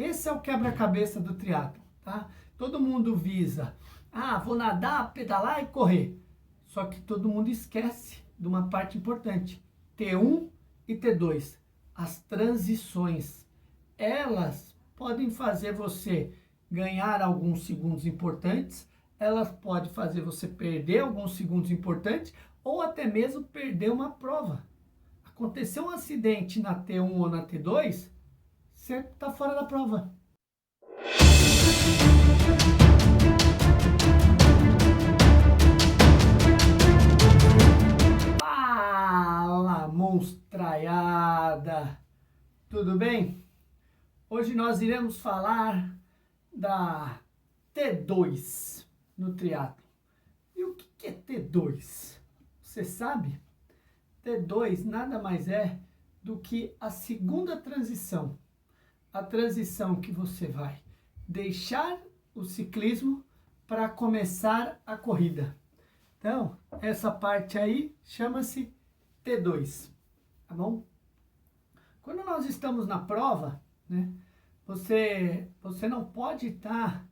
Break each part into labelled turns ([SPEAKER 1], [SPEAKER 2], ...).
[SPEAKER 1] Esse é o quebra-cabeça do triatlo, tá? Todo mundo visa, vou nadar, pedalar e correr. Só que todo mundo esquece de uma parte importante. T1 e T2, as transições. Elas podem fazer você ganhar alguns segundos importantes, elas podem fazer você perder alguns segundos importantes, ou até mesmo perder uma prova. Aconteceu um acidente na T1 ou na T2, você está fora da prova. Fala, monstraiada! Tudo bem? Hoje nós iremos falar da T2 no triatlo. E o que é T2? Você sabe? T2 nada mais é do que a segunda transição. A transição que você vai deixar o ciclismo para começar a corrida. Então, essa parte aí chama-se T2, tá bom? Quando nós estamos na prova, né, você não pode estar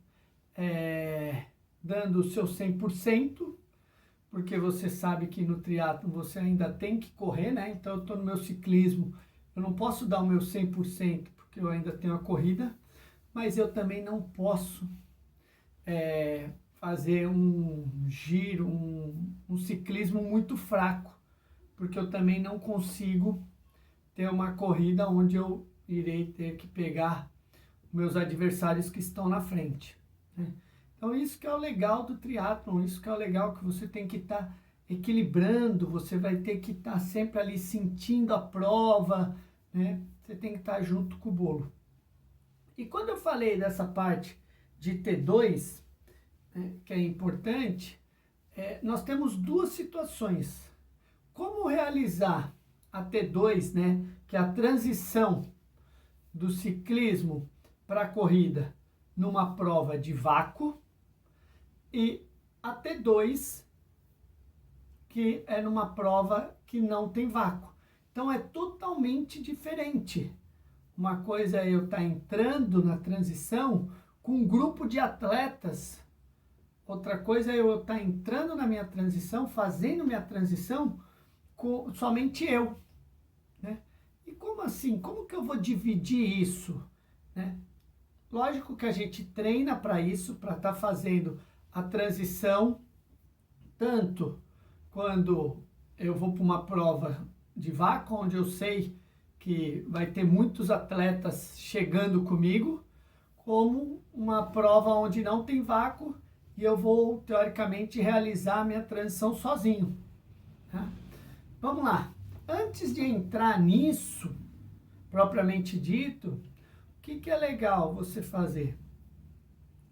[SPEAKER 1] dando o seu 100%, porque você sabe que no triatlo você ainda tem que correr, né? Então eu estou no meu ciclismo, eu não posso dar o meu 100%, porque eu ainda tenho a corrida, mas eu também não posso fazer um giro, um ciclismo muito fraco, porque eu também não consigo ter uma corrida onde eu irei ter que pegar meus adversários que estão na frente, né? Então isso que é o legal do triatlon, isso que é o legal, que você tem que estar equilibrando, você vai ter que estar sempre ali sentindo a prova, né? Você tem que estar junto com o bolo. E quando eu falei dessa parte de T2, né, que é importante, nós temos duas situações. Como realizar a T2, né, que é a transição do ciclismo para a corrida numa prova de vácuo, e a T2, que é numa prova que não tem vácuo. Então é totalmente diferente. Uma coisa é eu estar entrando na transição com um grupo de atletas, outra coisa é eu estar entrando na minha transição, fazendo minha transição com somente eu, né? E como assim? Como que eu vou dividir isso, né? Lógico que a gente treina para isso, para estar fazendo a transição, tanto quando eu vou para uma prova de vácuo, onde eu sei que vai ter muitos atletas chegando comigo, como uma prova onde não tem vácuo e eu vou, teoricamente, realizar a minha transição sozinho, tá? Vamos lá. Antes de entrar nisso, propriamente dito, o que é legal você fazer?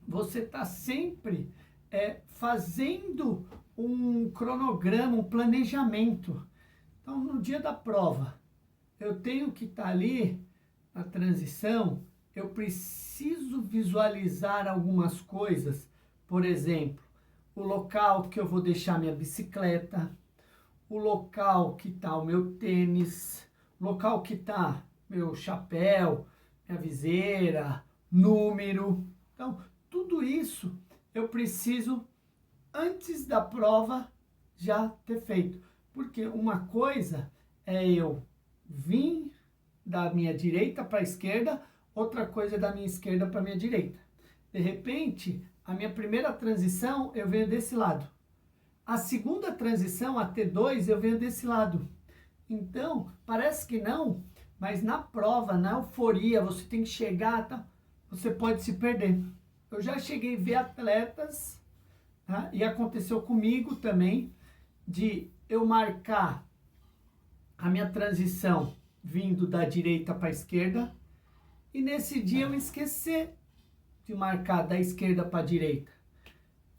[SPEAKER 1] Você está sempre fazendo um cronograma, um planejamento. Então, no dia da prova, eu tenho que estar ali na transição, eu preciso visualizar algumas coisas. Por exemplo, o local que eu vou deixar minha bicicleta, o local que está o meu tênis, o local que está meu chapéu, minha viseira, número. Então, tudo isso eu preciso, antes da prova, já ter feito. Porque uma coisa é eu vir da minha direita para a esquerda, outra coisa é da minha esquerda para a minha direita. De repente, a minha primeira transição eu venho desse lado. A segunda transição, a T2, eu venho desse lado. Então, parece que não, mas na prova, na euforia, você tem que chegar, tá? Você pode se perder. Eu já cheguei a ver atletas, tá? E aconteceu comigo também, de eu marcar a minha transição vindo da direita para a esquerda, e nesse dia eu esquecer de marcar da esquerda para a direita.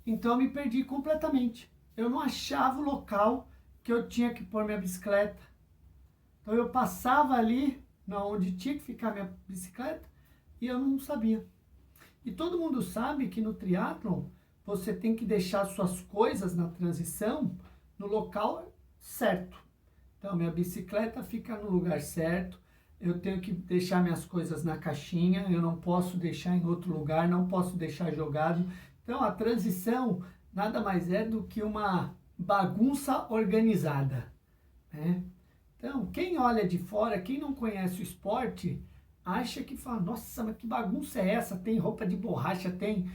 [SPEAKER 1] Então eu me perdi completamente. Eu não achava o local que eu tinha que pôr minha bicicleta. Então eu passava ali, onde tinha que ficar minha bicicleta, e eu não sabia. E todo mundo sabe que no triatlon você tem que deixar suas coisas na transição no local certo. Então minha bicicleta fica no lugar certo, eu tenho que deixar minhas coisas na caixinha, eu não posso deixar em outro lugar, não posso deixar jogado. Então, a transição nada mais é do que uma bagunça organizada, né? Então, quem olha de fora, quem não conhece o esporte, acha que fala, nossa, mas que bagunça é essa? Tem roupa de borracha, tem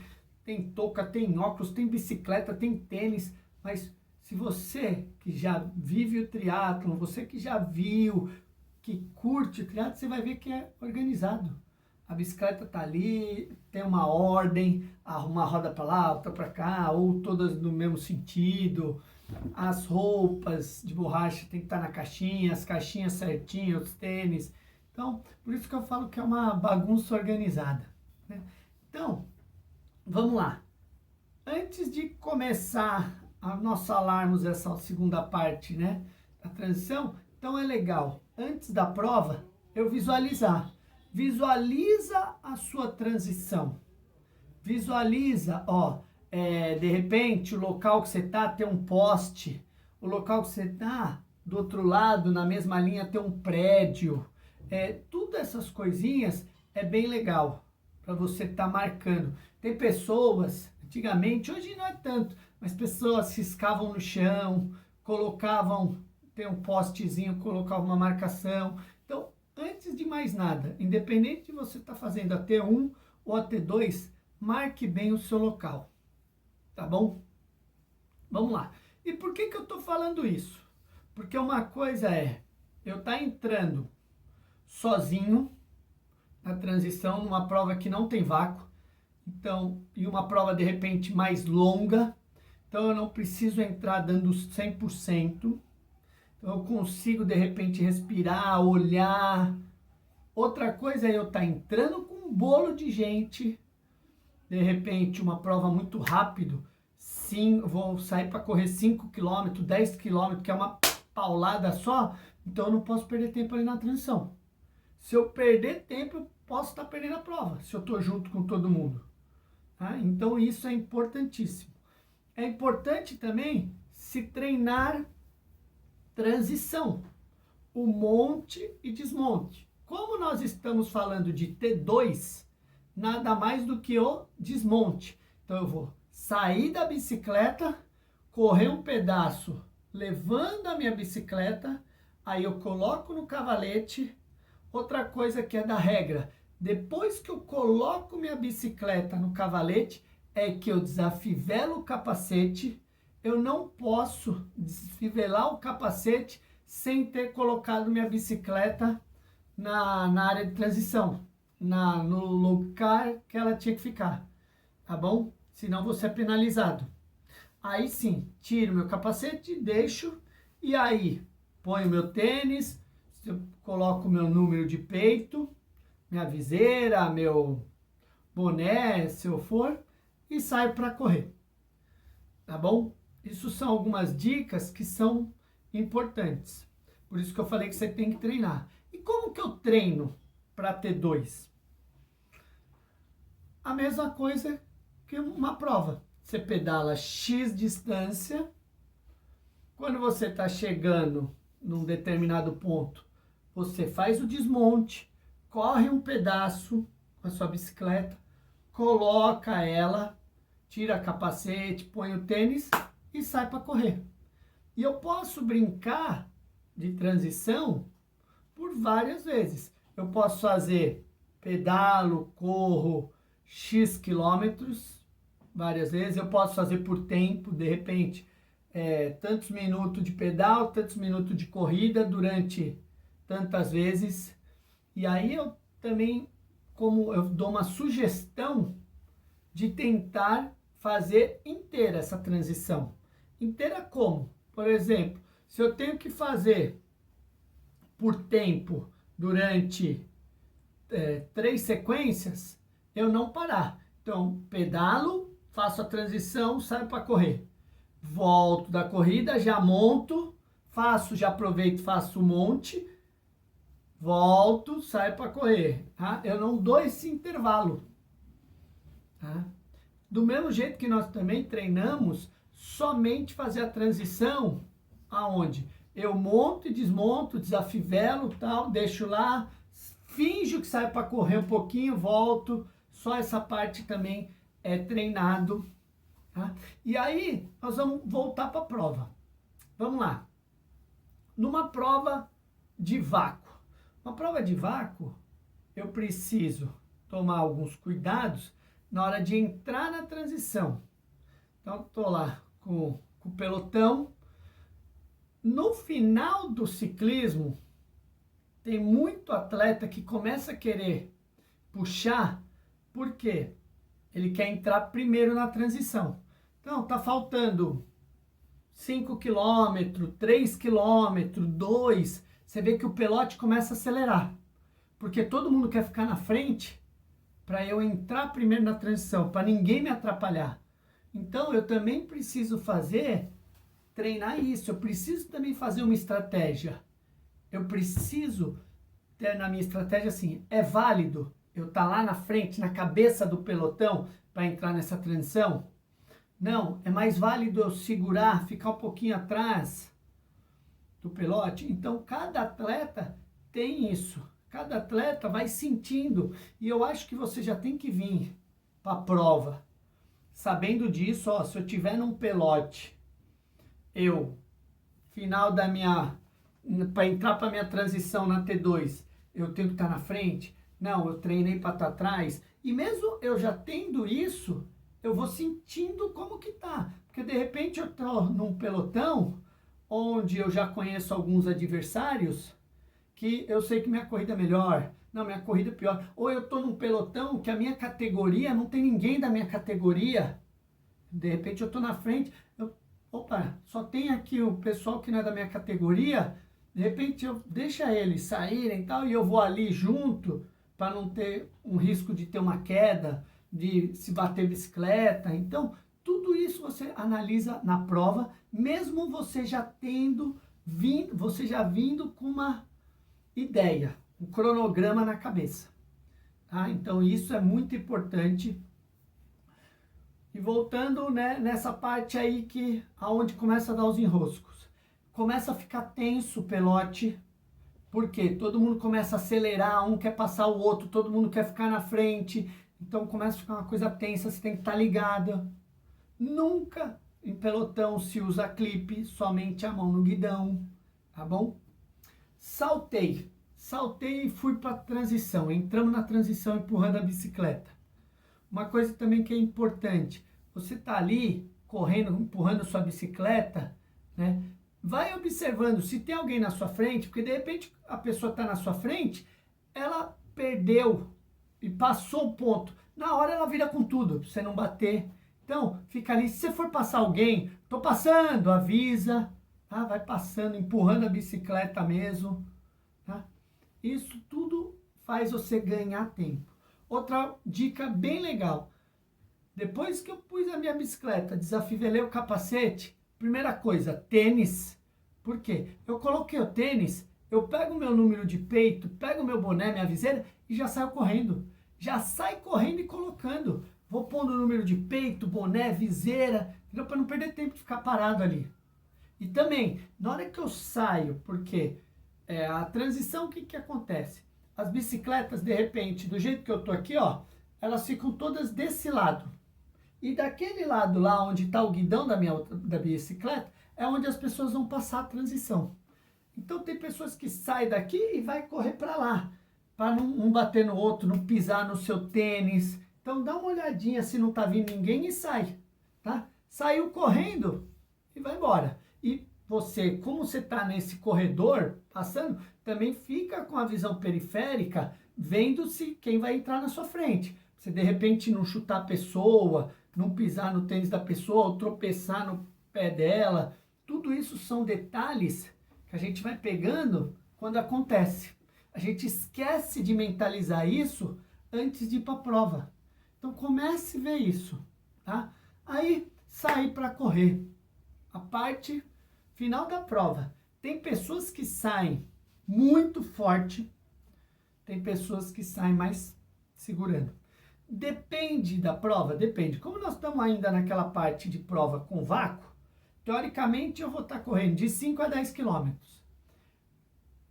[SPEAKER 1] touca, tem óculos, tem bicicleta, tem tênis, mas se você que já vive o triatlon, você que já viu, que curte o triatlo, você vai ver que é organizado. A bicicleta tá ali, tem uma ordem, uma roda para lá, outra para cá, ou todas no mesmo sentido. As roupas de borracha tem que estar na caixinha, as caixinhas certinhas, os tênis. Então, por isso que eu falo que é uma bagunça organizada, né? Então, vamos lá. Antes de começar a nós falarmos essa segunda parte, né, da transição, então é legal, antes da prova, eu visualizar. Visualiza a sua transição. Visualiza, ó, de repente o local que você tá tem um poste, o local que você tá do outro lado, na mesma linha, tem um prédio. Tudo essas coisinhas é bem legal para você estar marcando. Tem pessoas, antigamente, hoje não é tanto, mas pessoas riscavam no chão, colocavam, tem um postezinho, colocavam uma marcação. Então, antes de mais nada, independente de você estar fazendo a T1 ou a T2, marque bem o seu local, tá bom? Vamos lá. E por que que eu estou falando isso? Porque uma coisa é eu estar entrando sozinho na transição, numa prova que não tem vácuo, então, e uma prova de repente mais longa, então eu não preciso entrar dando 100%, então eu consigo de repente respirar, olhar. Outra coisa é eu estar entrando com um bolo de gente, de repente uma prova muito rápido, sim, vou sair para correr 5 km, 10 km, que é uma paulada só, então eu não posso perder tempo ali na transição. Se eu perder tempo, eu posso estar perdendo a prova, se eu estou junto com todo mundo. Tá? Então isso é importantíssimo. É importante também se treinar transição, o monte e desmonte. Como nós estamos falando de T2, nada mais do que o desmonte. Então eu vou sair da bicicleta, correr um pedaço, levando a minha bicicleta, aí eu coloco no cavalete. Outra coisa que é da regra, depois que eu coloco minha bicicleta no cavalete, é que eu desafivelo o capacete. Eu não posso desfivelar o capacete sem ter colocado minha bicicleta na área de transição, no lugar que ela tinha que ficar, tá bom? Senão você é penalizado. Aí sim, tiro meu capacete, deixo, e aí ponho meu tênis, eu coloco meu número de peito, minha viseira, meu boné, se eu for, e saio para correr, tá bom? Isso são algumas dicas que são importantes. Por isso que eu falei que você tem que treinar. E como que eu treino para T2? A mesma coisa que uma prova. Você pedala X distância. Quando você está chegando num determinado ponto, você faz o desmonte, corre um pedaço com a sua bicicleta, coloca ela, tira capacete, põe o tênis e sai para correr. E eu posso brincar de transição por várias vezes. Eu posso fazer pedalo, corro X quilômetros várias vezes. Eu posso fazer por tempo, de repente, tantos minutos de pedal, tantos minutos de corrida durante tantas vezes. E aí eu também, como eu dou uma sugestão de tentar fazer inteira essa transição. Inteira como? Por exemplo, se eu tenho que fazer por tempo durante 3 sequências, eu não parar. Então, pedalo, faço a transição, saio para correr. Volto da corrida, já monto, já aproveito, faço um monte, volto, saio para correr. Tá? Eu não dou esse intervalo. Tá? Do mesmo jeito que nós também treinamos somente fazer a transição aonde eu monto e desmonto, desafivelo, tal, deixo lá, finjo que saio para correr um pouquinho, volto, só essa parte também é treinado. Tá? E aí, nós vamos voltar para a prova. Vamos lá. Numa prova de vácuo. Uma prova de vácuo, eu preciso tomar alguns cuidados na hora de entrar na transição. Então, estou lá com o pelotão. No final do ciclismo, tem muito atleta que começa a querer puxar, porque ele quer entrar primeiro na transição. Então, tá faltando 5 km, 3 km, 2, você vê que o pelote começa a acelerar. Porque todo mundo quer ficar na frente para eu entrar primeiro na transição, para ninguém me atrapalhar. Então, eu também preciso treinar isso. Eu preciso também fazer uma estratégia. Eu preciso ter na minha estratégia assim, é válido eu estar lá na frente, na cabeça do pelotão, para entrar nessa transição? Não, é mais válido eu segurar, ficar um pouquinho atrás do pelote. Então, cada atleta tem isso. Cada atleta vai sentindo. E eu acho que você já tem que vir para a prova sabendo disso. Ó, se eu tiver num pelote, final da minha... para entrar para minha transição na T2, eu tenho que estar na frente? Não, eu treinei para estar atrás. E mesmo eu já tendo isso, eu vou sentindo como que tá. Porque de repente eu tô num pelotão onde eu já conheço alguns adversários que eu sei que minha corrida é melhor, não, minha corrida é pior. Ou eu tô num pelotão que a minha categoria, não tem ninguém da minha categoria. De repente eu tô na frente, opa, só tem aqui o pessoal que não é da minha categoria, de repente eu deixa eles saírem e tal, e eu vou ali junto, para não ter um risco de ter uma queda, de se bater bicicleta. Então, tudo isso você analisa na prova, mesmo você já vindo com uma ideia, um cronograma na cabeça. Tá? Então, isso é muito importante. E voltando, né, nessa parte aí aonde começa a dar os enroscos. Começa a ficar tenso o pelote, porque todo mundo começa a acelerar, um quer passar o outro, todo mundo quer ficar na frente. Então começa a ficar uma coisa tensa, você tem que estar ligada. Nunca em pelotão se usa clipe, somente a mão no guidão, tá bom? Saltei e fui para a transição. Entramos na transição empurrando a bicicleta. Uma coisa também que é importante, você tá ali correndo, empurrando a sua bicicleta, né? Vai observando se tem alguém na sua frente, porque de repente a pessoa está na sua frente, ela perdeu e passou o ponto. Na hora ela vira com tudo, pra você não bater. Então, fica ali, se você for passar alguém, tô passando, avisa, tá? Vai passando, empurrando a bicicleta mesmo, tá? Isso tudo faz você ganhar tempo. Outra dica bem legal. Depois que eu pus a minha bicicleta, desafivelei o capacete, primeira coisa, tênis. Por quê? Eu coloquei o tênis, eu pego o meu número de peito, pego o meu boné, minha viseira e já saio correndo. Já sai correndo e colocando. Vou pondo o número de peito, boné, viseira, para não perder tempo de ficar parado ali. E também, na hora que eu saio, porque a transição, o que acontece? As bicicletas, de repente, do jeito que eu tô aqui, ó, elas ficam todas desse lado. E daquele lado lá, onde está o guidão da bicicleta, é onde as pessoas vão passar a transição. Então tem pessoas que saem daqui e vai correr para lá, para não bater no outro, não pisar no seu tênis. Então dá uma olhadinha se não tá vindo ninguém e sai, tá? Saiu correndo e vai embora. E você, como você tá nesse corredor passando, também fica com a visão periférica, vendo se quem vai entrar na sua frente. Você de repente não chutar a pessoa, não pisar no tênis da pessoa, ou tropeçar no pé dela. Tudo isso são detalhes que a gente vai pegando quando acontece. A gente esquece de mentalizar isso antes de ir para a prova. Então comece a ver isso, tá? Aí sair para correr. A parte final da prova. Tem pessoas que saem muito forte, tem pessoas que saem mais segurando. Depende da prova? Depende. Como nós estamos ainda naquela parte de prova com vácuo, teoricamente eu vou estar correndo de 5 a 10 quilômetros.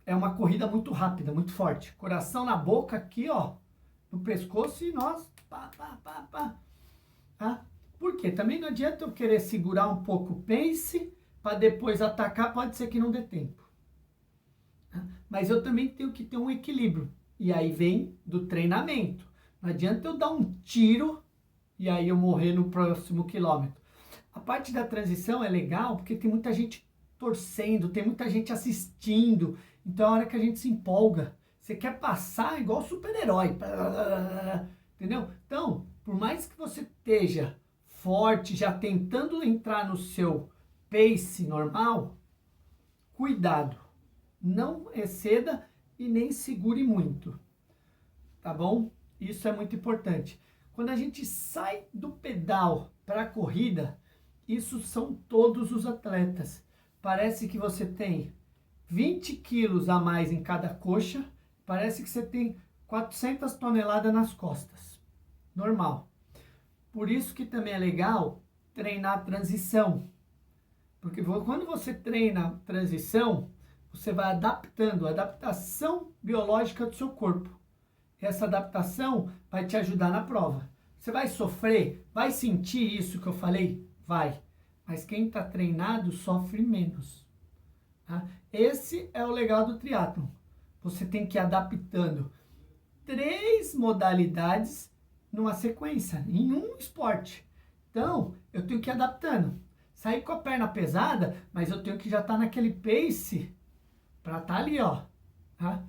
[SPEAKER 1] é uma corrida muito rápida, muito forte. Coração na boca aqui, ó, no pescoço e nós, pá, pá, pá, pá. Tá? Por quê? Também não adianta eu querer segurar um pouco o pace para depois atacar, pode ser que não dê tempo. Tá? Mas eu também tenho que ter um equilíbrio. E aí vem do treinamento. Não adianta eu dar um tiro e aí eu morrer no próximo quilômetro. A parte da transição é legal porque tem muita gente torcendo, tem muita gente assistindo. Então é a hora que a gente se empolga. Você quer passar igual super-herói. Entendeu? Então, por mais que você esteja forte, já tentando entrar no seu pace normal, cuidado. Não exceda e nem segure muito. Tá bom? Isso é muito importante. Quando a gente sai do pedal para a corrida, isso são todos os atletas. Parece que você tem 20 quilos a mais em cada coxa, parece que você tem 400 toneladas nas costas. Normal. Por isso que também é legal treinar a transição. Porque quando você treina a transição, você vai adaptando a adaptação biológica do seu corpo. Essa adaptação vai te ajudar na prova. Você vai sofrer? Vai sentir isso que eu falei? Vai. Mas quem está treinado sofre menos. Tá? Esse é o legal do triatlon. Você tem que ir adaptando 3 modalidades numa sequência, em um esporte. Então, eu tenho que ir adaptando. Sair com a perna pesada, mas eu tenho que já estar naquele pace para estar ali, ó. Tá?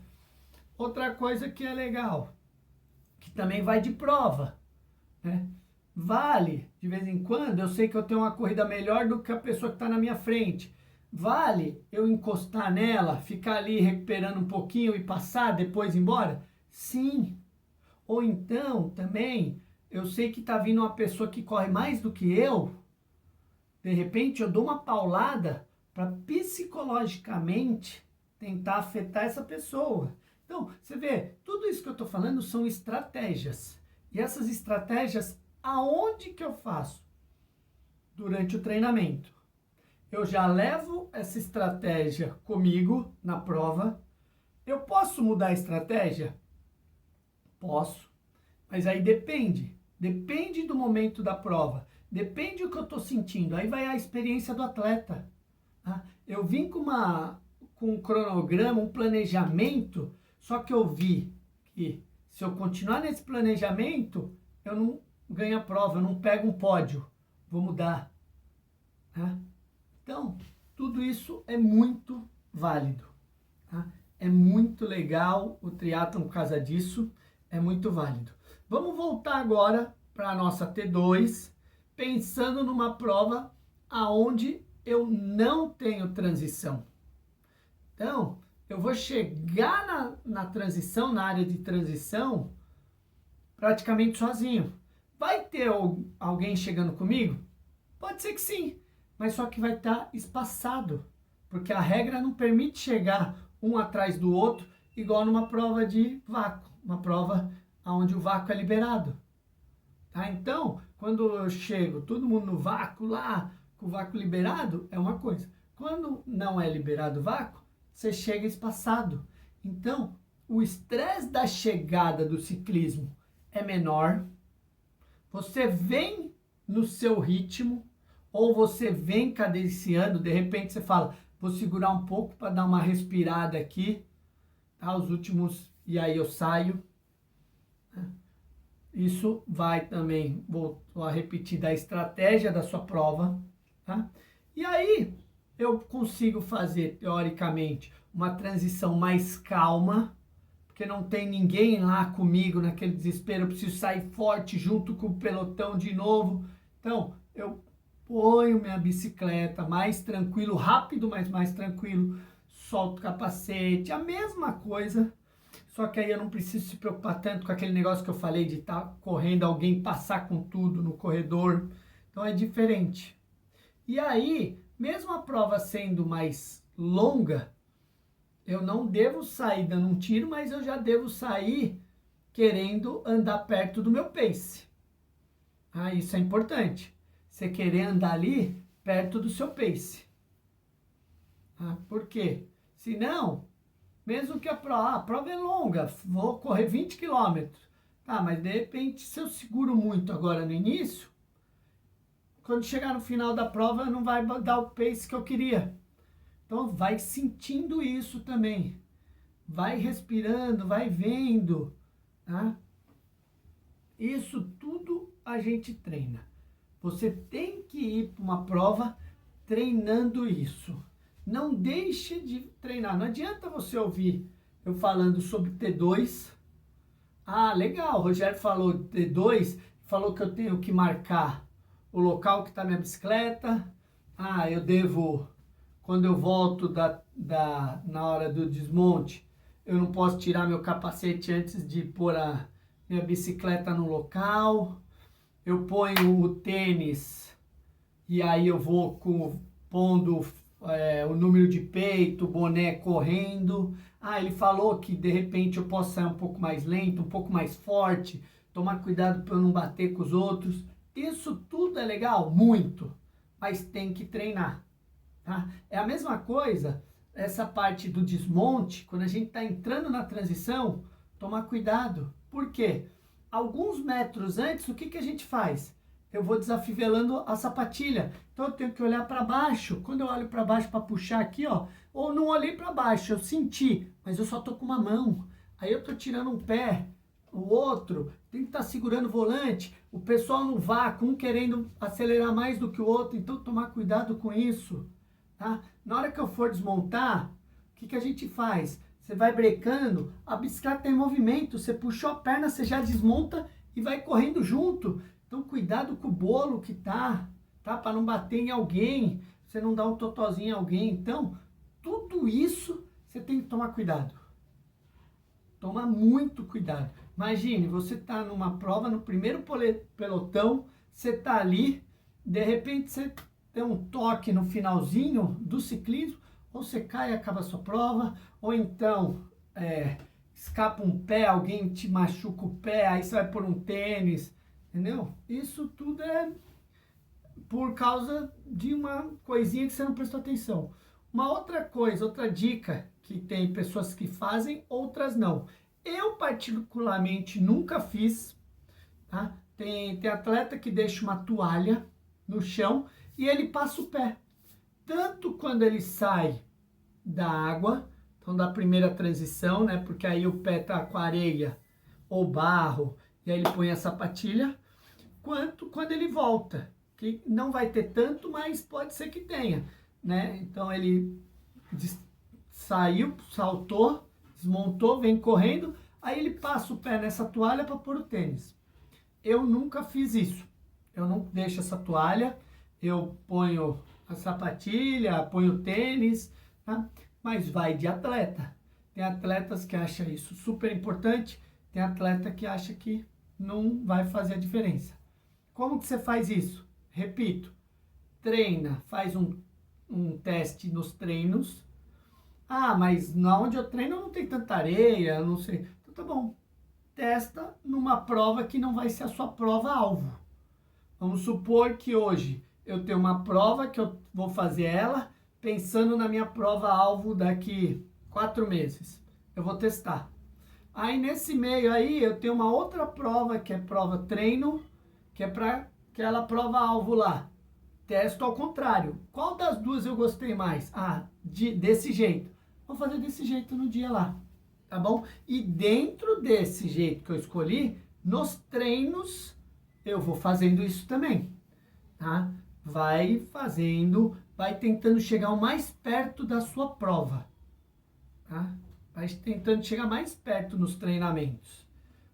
[SPEAKER 1] Outra coisa que é legal, que também vai de prova, né? Vale, de vez em quando, eu sei que eu tenho uma corrida melhor do que a pessoa que está na minha frente. Vale eu encostar nela, ficar ali recuperando um pouquinho e passar, depois ir embora? Sim. Ou então, também, eu sei que está vindo uma pessoa que corre mais do que eu, de repente eu dou uma paulada para psicologicamente tentar afetar essa pessoa. Então, você vê, tudo isso que eu estou falando são estratégias. E essas estratégias, aonde que eu faço? Durante o treinamento. Eu já levo essa estratégia comigo na prova. Eu posso mudar a estratégia? Posso. Mas aí depende. Depende do momento da prova. Depende do que eu estou sentindo. Aí vai a experiência do atleta. Tá? Eu vim com um cronograma, um planejamento, só que eu vi que se eu continuar nesse planejamento, eu não ganho a prova, eu não pego um pódio. Vou mudar. Tá? Então, tudo isso é muito válido. Tá? É muito legal o triatlon por causa disso, é muito válido. Vamos voltar agora para a nossa T2, pensando numa prova aonde eu não tenho transição. Então, eu vou chegar na transição, na área de transição, praticamente sozinho. Vai ter alguém chegando comigo? Pode ser que sim, mas só que vai estar espaçado, porque a regra não permite chegar um atrás do outro, igual numa prova de vácuo, uma prova onde o vácuo é liberado. Tá? Então, quando eu chego, todo mundo no vácuo lá, com o vácuo liberado, é uma coisa. Quando não é liberado o vácuo, você chega espaçado. Então, o estresse da chegada do ciclismo é menor. Você vem no seu ritmo, ou você vem cadenciando, de repente você fala, vou segurar um pouco para dar uma respirada aqui, tá? Os últimos, e aí eu saio. Isso vai também, vou a repetir, da estratégia da sua prova, tá? E aí eu consigo fazer, teoricamente, uma transição mais calma, porque não tem ninguém lá comigo naquele desespero, eu preciso sair forte junto com o pelotão de novo. Então, eu ponho minha bicicleta mais tranquilo, rápido, mas mais tranquilo, solto o capacete, a mesma coisa. Só que aí eu não preciso se preocupar tanto com aquele negócio que eu falei de estar correndo, alguém passar com tudo no corredor. Então é diferente. E aí, mesmo a prova sendo mais longa, eu não devo sair dando um tiro, mas eu já devo sair querendo andar perto do meu pace. Ah, isso é importante. Você querer andar ali perto do seu pace. Ah, por quê? Senão, Mesmo que a prova é longa, vou correr 20 quilômetros. Tá, mas de repente, se eu seguro muito agora no início, quando chegar no final da prova, não vai dar o pace que eu queria. Então, vai sentindo isso também. Vai respirando, vai vendo. Tá? Isso tudo a gente treina. Você tem que ir para uma prova treinando isso. Não deixe de treinar. Não adianta você ouvir eu falando sobre T2. Ah, legal, o Rogério falou T2, falou que eu tenho que marcar o local que está minha bicicleta. Ah, eu devo, quando eu volto na hora do desmonte, eu não posso tirar meu capacete antes de pôr a minha bicicleta no local. Eu ponho o tênis e aí eu vou pondo o número de peito, boné correndo. Ah, ele falou que de repente eu posso sair um pouco mais lento, um pouco mais forte, tomar cuidado para eu não bater com os outros. Isso tudo é legal? Muito, mas tem que treinar. Tá? É a mesma coisa, essa parte do desmonte, quando a gente está entrando na transição, tomar cuidado. Por quê? Alguns metros antes, o que a gente faz? Eu vou desafivelando a sapatilha. Então eu tenho que olhar para baixo. Quando eu olho para baixo para puxar aqui, ó, ou não olhei para baixo, eu senti, mas eu só tô com uma mão. Aí eu tô tirando um pé, o outro, tem que estar segurando o volante. O pessoal no vácuo, um querendo acelerar mais do que o outro, então tomar cuidado com isso. Tá? Na hora que eu for desmontar, o que a gente faz? Você vai brecando, a bicicleta tem movimento, você puxou a perna, você já desmonta e vai correndo junto. Então cuidado com o bolo que tá? Para não bater em alguém, você não dar um totozinho em alguém. Então, tudo isso você tem que tomar cuidado. Toma muito cuidado. Imagine, você tá numa prova, no primeiro pelotão, você tá ali, de repente você tem um toque no finalzinho do ciclismo, ou você cai e acaba a sua prova, ou então escapa um pé, alguém te machuca o pé, aí você vai por um tênis, entendeu? Isso tudo é por causa de uma coisinha que você não prestou atenção. Uma outra coisa, outra dica, que tem pessoas que fazem, outras não. Eu particularmente nunca fiz, tá? Tem atleta que deixa uma toalha no chão e ele passa o pé. Tanto quando ele sai da água, então da primeira transição, né? Porque aí o pé tá com areia ou barro, e aí ele põe a sapatilha, quanto quando ele volta, que não vai ter tanto, mas pode ser que tenha, né? Então ele saiu, saltou, desmontou, vem correndo, aí ele passa o pé nessa toalha para pôr o tênis. Eu nunca fiz isso. Eu não deixo essa toalha, eu ponho a sapatilha, ponho o tênis, tá? Mas vai de atleta. Tem atletas que acham isso super importante, tem atleta que acha que não vai fazer a diferença. Como que você faz isso? Repito, treina, faz um teste nos treinos. Ah, mas na onde eu treino não tem tanta areia, eu não sei. Então tá bom, testa numa prova que não vai ser a sua prova-alvo. Vamos supor que hoje eu tenho uma prova que eu vou fazer ela pensando na minha prova-alvo daqui 4 meses. Eu vou testar. Aí nesse meio aí eu tenho uma outra prova que é prova treino, que é para aquela prova-alvo lá. Testo ao contrário. Qual das duas eu gostei mais? Ah, desse jeito. Vou fazer desse jeito no dia lá, tá bom? E dentro desse jeito que eu escolhi, nos treinos, eu vou fazendo isso também, tá? Vai fazendo, vai tentando chegar o mais perto da sua prova, tá? Vai tentando chegar mais perto nos treinamentos,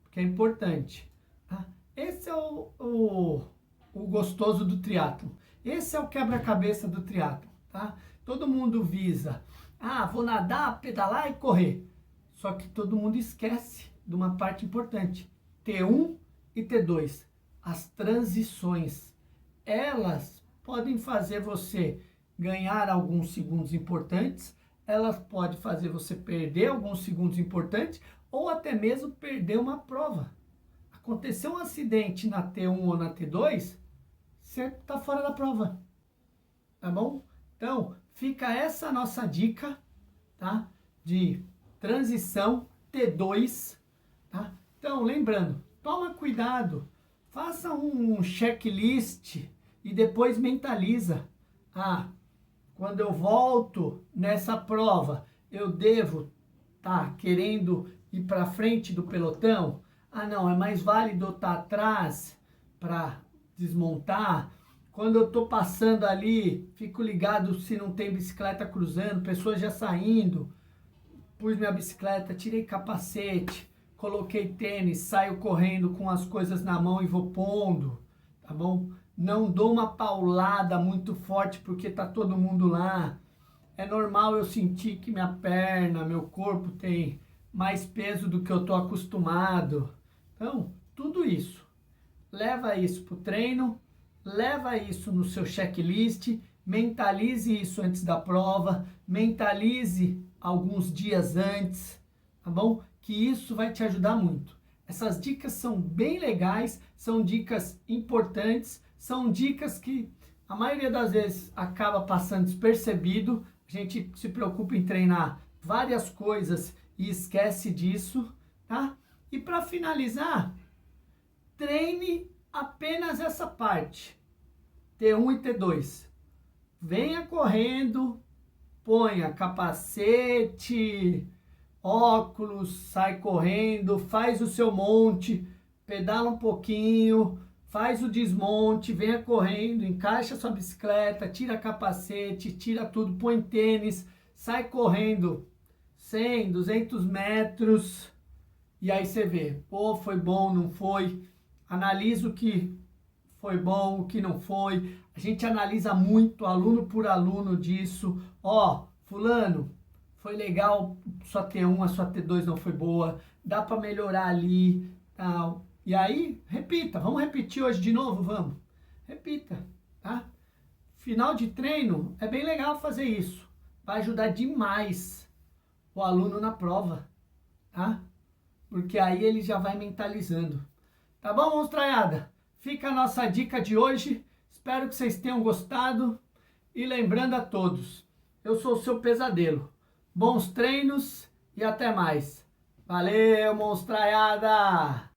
[SPEAKER 1] porque é importante, tá? Esse é o gostoso do triatlon. Esse é o quebra-cabeça do triatlon, tá? Todo mundo visa, vou nadar, pedalar e correr. Só que todo mundo esquece de uma parte importante. T1 e T2. As transições. Elas podem fazer você ganhar alguns segundos importantes, elas podem fazer você perder alguns segundos importantes, ou até mesmo perder uma prova. Aconteceu um acidente na T1 ou na T2, você está fora da prova, tá bom? Então, fica essa nossa dica, tá? De transição T2, tá? Então, lembrando, toma cuidado, faça um checklist e depois mentaliza. Ah, quando eu volto nessa prova, eu devo estar querendo ir para frente do pelotão? Ah, não, é mais válido eu estar atrás para desmontar. Quando eu estou passando ali, fico ligado se não tem bicicleta cruzando, pessoas já saindo. Pus minha bicicleta, tirei capacete, coloquei tênis, saio correndo com as coisas na mão e vou pondo, tá bom? Não dou uma paulada muito forte porque tá todo mundo lá. É normal eu sentir que minha perna, meu corpo tem mais peso do que eu tô acostumado. Então, tudo isso. Leva isso pro treino, leva isso no seu checklist, mentalize isso antes da prova, mentalize alguns dias antes, tá bom? Que isso vai te ajudar muito. Essas dicas são bem legais, são dicas importantes, são dicas que a maioria das vezes acaba passando despercebido. A gente se preocupa em treinar várias coisas e esquece disso, tá? E para finalizar, treine apenas essa parte, T1 e T2. Venha correndo, ponha capacete, óculos, sai correndo, faz o seu monte, pedala um pouquinho, faz o desmonte, venha correndo, encaixa sua bicicleta, tira capacete, tira tudo, põe tênis, sai correndo 100, 200 metros e aí você vê, pô, foi bom, não foi, analisa o que foi bom, o que não foi, a gente analisa muito, aluno por aluno disso, ó, fulano, foi legal, sua T1, a sua T2 não foi boa, dá para melhorar ali, tal. E aí, repita, vamos repetir hoje de novo, vamos? Repita, tá? Final de treino, é bem legal fazer isso, vai ajudar demais o aluno na prova, tá? Porque aí ele já vai mentalizando. Tá bom, monstraiada? Fica a nossa dica de hoje, espero que vocês tenham gostado e lembrando a todos, eu sou o seu pesadelo. Bons treinos e até mais. Valeu, monstraiada!